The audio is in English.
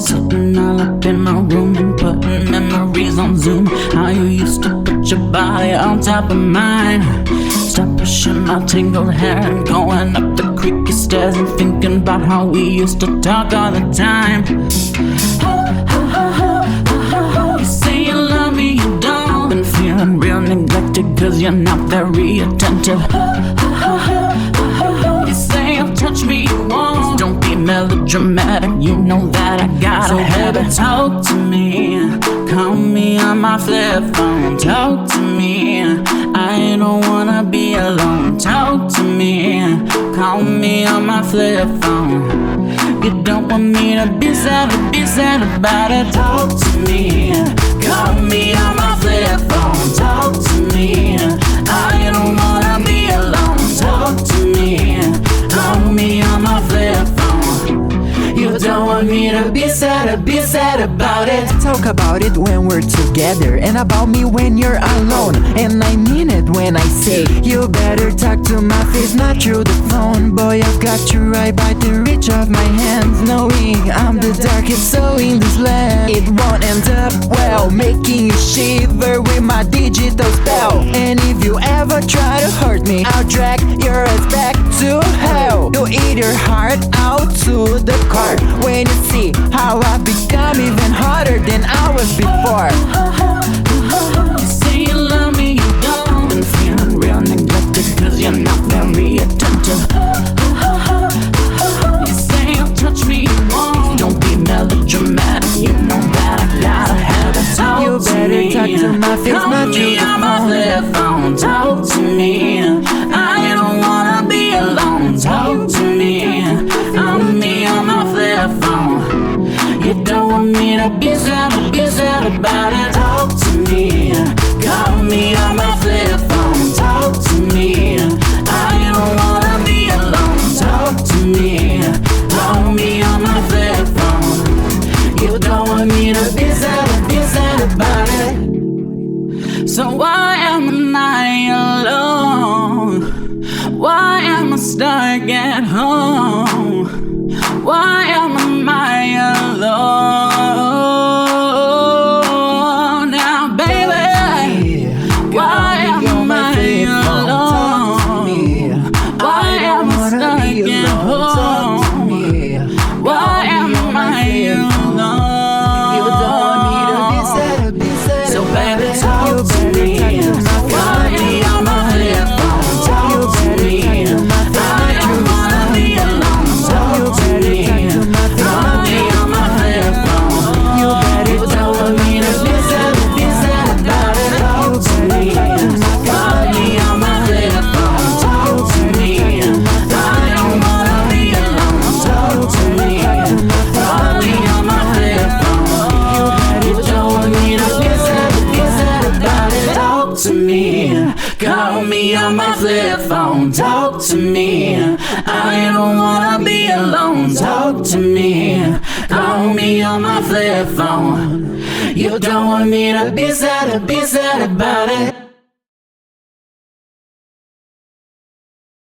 Sitting all up in my room and putting memories on Zoom. How you used to put your body on top of mine. Stop pushing my tangled hair and going up the creaky stairs and thinking about how we used to talk all the time. You say you love me, you don't. Been feeling real neglected cause you're not very attentive. You say you'll touch me, you won't. Don't be melodramatic, you know that I gotta have it. Talk to me, call me on my flip phone. Talk to me, I don't wanna be alone. Talk to me, call me on my flip phone. You don't want me to be sad about it. Talk to me, call me on my flip phone. Talk to me, I don't wanna be alone. Talk to me, call me on my flip phone. You don't want me to be sad about it. Talk about it when we're together, and about me when you're alone. And I mean it when I say you better talk to my face, not through the phone. Boy, I've got you right by the reach of my hands, knowing I'm the darkest soul in this land. It won't end up well, making you shiver with my digital spell. And if you ever try to hurt me, I'll drag your ass back to hell. You eat your heart out to the car when you see how I've become even harder than I was before. You say you love me, you don't. Been feeling real neglected cause you're not very attentive. You say you'll touch me, you won't. Don't be melodramatic, you know that I gotta have it. Talk You better talk to my face, not through the phone. Talk to me, I don't wanna be alone. Talk to me, I'm me on my flip phone. You don't want me to be sad about it. Talk to me, call me on my flip phone. Talk to me, I don't wanna be alone. Talk to me, call me on my flip phone. You don't want me to be sad about it. So why am I alone? Why am I stuck at home? Why am I alone now, baby? Why am I alone? Why am I stuck at home? Why am I alone? You don't want me to be sad So baby, talk to me. Call me on my flip phone. Talk to me. I don't wanna be alone. Talk to me. Call me on my flip phone. You don't want me to be sad about it. Talk to me. Call me on my flip phone. Talk to me. I don't wanna be alone. Talk to me. Call me on my flip phone. You don't want me to be sad about it. Talk to me. Call me on my flip phone. Talk to me. I don't wanna be alone. Talk to me. Call me on my flip phone. You don't want me to be sad about it.